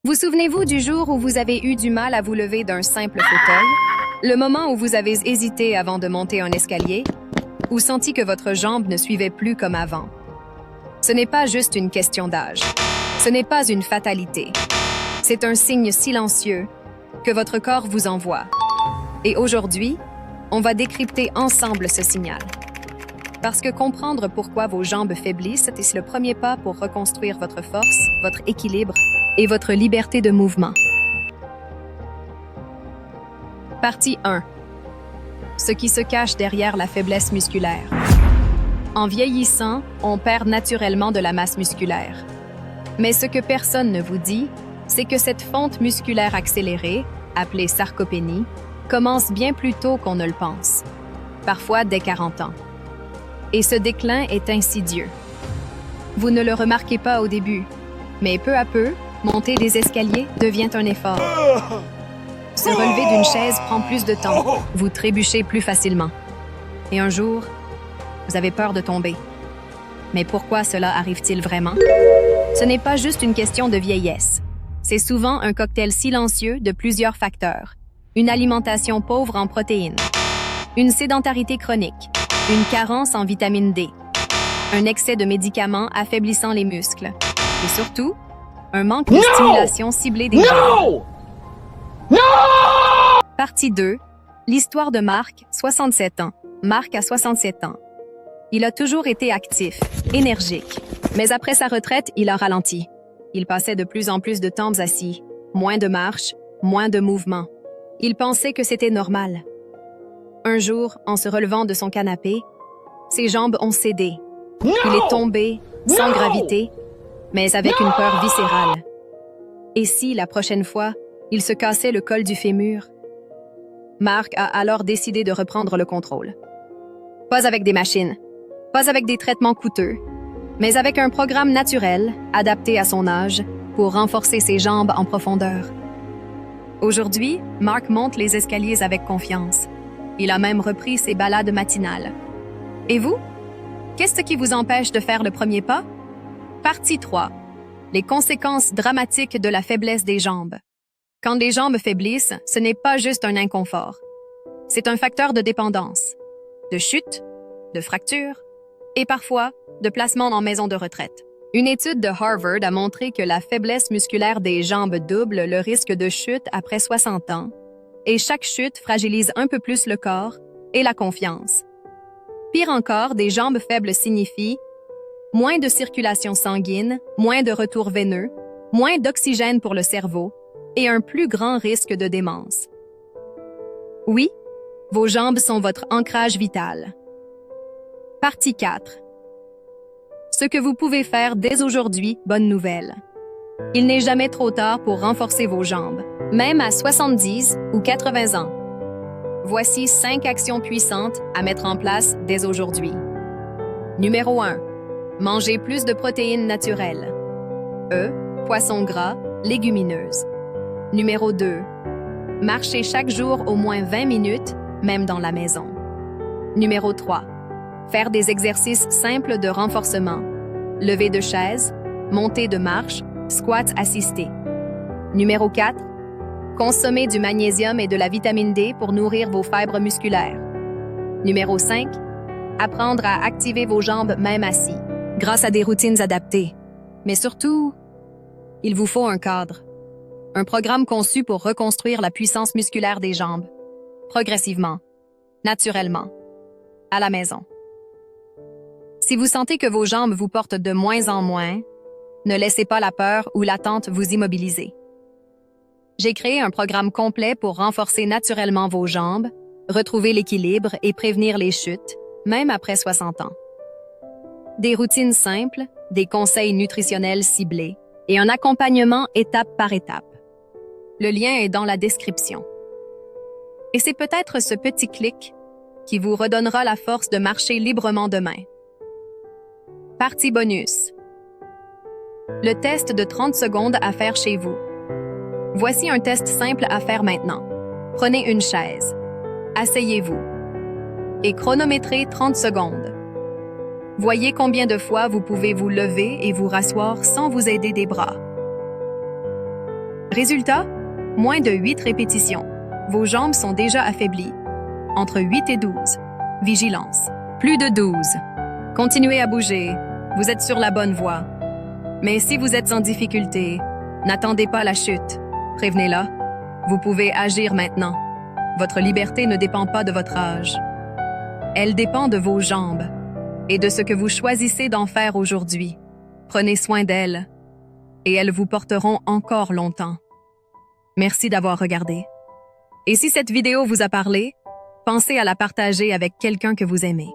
Vous souvenez-vous du jour où vous avez eu du mal à vous lever d'un simple fauteuil? Le moment où vous avez hésité avant de monter un escalier? Ou senti que votre jambe ne suivait plus comme avant? Ce n'est pas juste une question d'âge. Ce n'est pas une fatalité. C'est un signe silencieux que votre corps vous envoie. Et aujourd'hui, on va décrypter ensemble ce signal. Parce que comprendre pourquoi vos jambes faiblissent est le premier pas pour reconstruire votre force, votre équilibre et votre liberté de mouvement. Partie 1. Ce qui se cache derrière la faiblesse musculaire. En vieillissant, on perd naturellement de la masse musculaire. Mais ce que personne ne vous dit, c'est que cette fonte musculaire accélérée, appelée sarcopénie, commence bien plus tôt qu'on ne le pense, parfois dès 40 ans. Et ce déclin est insidieux. Vous ne le remarquez pas au début, mais peu à peu, monter des escaliers devient un effort. Se relever d'une chaise prend plus de temps. Vous trébuchez plus facilement. Et un jour, vous avez peur de tomber. Mais pourquoi cela arrive-t-il vraiment? Ce n'est pas juste une question de vieillesse. C'est souvent un cocktail silencieux de plusieurs facteurs. Une alimentation pauvre en protéines, une sédentarité chronique, une carence en vitamine D, un excès de médicaments affaiblissant les muscles et surtout, un manque de stimulation ciblée des jambes. Partie 2. L'histoire de Marc, 67 ans. Marc a 67 ans. Il a toujours été actif, énergique, mais après sa retraite, il a ralenti. Il passait de plus en plus de temps assis, moins de marche, moins de mouvement. Il pensait que c'était normal. Un jour, en se relevant de son canapé, ses jambes ont cédé. Il est tombé, sans gravité, mais avec une peur viscérale. Et si, la prochaine fois, il se cassait le col du fémur? Marc a alors décidé de reprendre le contrôle. Pas avec des machines, pas avec des traitements coûteux, mais avec un programme naturel, adapté à son âge, pour renforcer ses jambes en profondeur. Aujourd'hui, Marc monte les escaliers avec confiance. Il a même repris ses balades matinales. Et vous? Qu'est-ce qui vous empêche de faire le premier pas? Partie 3. Les conséquences dramatiques de la faiblesse des jambes. Quand les jambes faiblissent, ce n'est pas juste un inconfort. C'est un facteur de dépendance, de chute, de fracture et parfois de placement en maison de retraite. Une étude de Harvard a montré que la faiblesse musculaire des jambes double le risque de chute après 60 ans et chaque chute fragilise un peu plus le corps et la confiance. Pire encore, des jambes faibles signifient moins de circulation sanguine, moins de retour veineux, moins d'oxygène pour le cerveau et un plus grand risque de démence. Oui, vos jambes sont votre ancrage vital. Partie 4. Ce que vous pouvez faire dès aujourd'hui, bonne nouvelle. Il n'est jamais trop tard pour renforcer vos jambes, même à 70 ou 80 ans. Voici 5 actions puissantes à mettre en place dès aujourd'hui. Numéro 1. Mangez plus de protéines naturelles. Œufs, poissons gras, légumineuses. Numéro 2. Marchez chaque jour au moins 20 minutes, même dans la maison. Numéro 3. Faire des exercices simples de renforcement. Lever de chaise, montée de marche, squats assistés. Numéro 4. Consommer du magnésium et de la vitamine D pour nourrir vos fibres musculaires. Numéro 5. Apprendre à activer vos jambes même assis, grâce à des routines adaptées. Mais surtout, il vous faut un cadre. Un programme conçu pour reconstruire la puissance musculaire des jambes. Progressivement, naturellement, à la maison. Si vous sentez que vos jambes vous portent de moins en moins, ne laissez pas la peur ou l'attente vous immobiliser. J'ai créé un programme complet pour renforcer naturellement vos jambes, retrouver l'équilibre et prévenir les chutes, même après 60 ans. Des routines simples, des conseils nutritionnels ciblés et un accompagnement étape par étape. Le lien est dans la description. Et c'est peut-être ce petit clic qui vous redonnera la force de marcher librement demain. Partie bonus. Le test de 30 secondes à faire chez vous. Voici un test simple à faire maintenant. Prenez une chaise. Asseyez-vous. Et chronométrez 30 secondes. Voyez combien de fois vous pouvez vous lever et vous rasseoir sans vous aider des bras. Résultat, moins de 8 répétitions. Vos jambes sont déjà affaiblies. Entre 8 et 12. Vigilance. Plus de 12. Continuez à bouger. Vous êtes sur la bonne voie. Mais si vous êtes en difficulté, n'attendez pas la chute. Prévenez-la. Vous pouvez agir maintenant. Votre liberté ne dépend pas de votre âge. Elle dépend de vos jambes et de ce que vous choisissez d'en faire aujourd'hui. Prenez soin d'elles et elles vous porteront encore longtemps. Merci d'avoir regardé. Et si cette vidéo vous a parlé, pensez à la partager avec quelqu'un que vous aimez.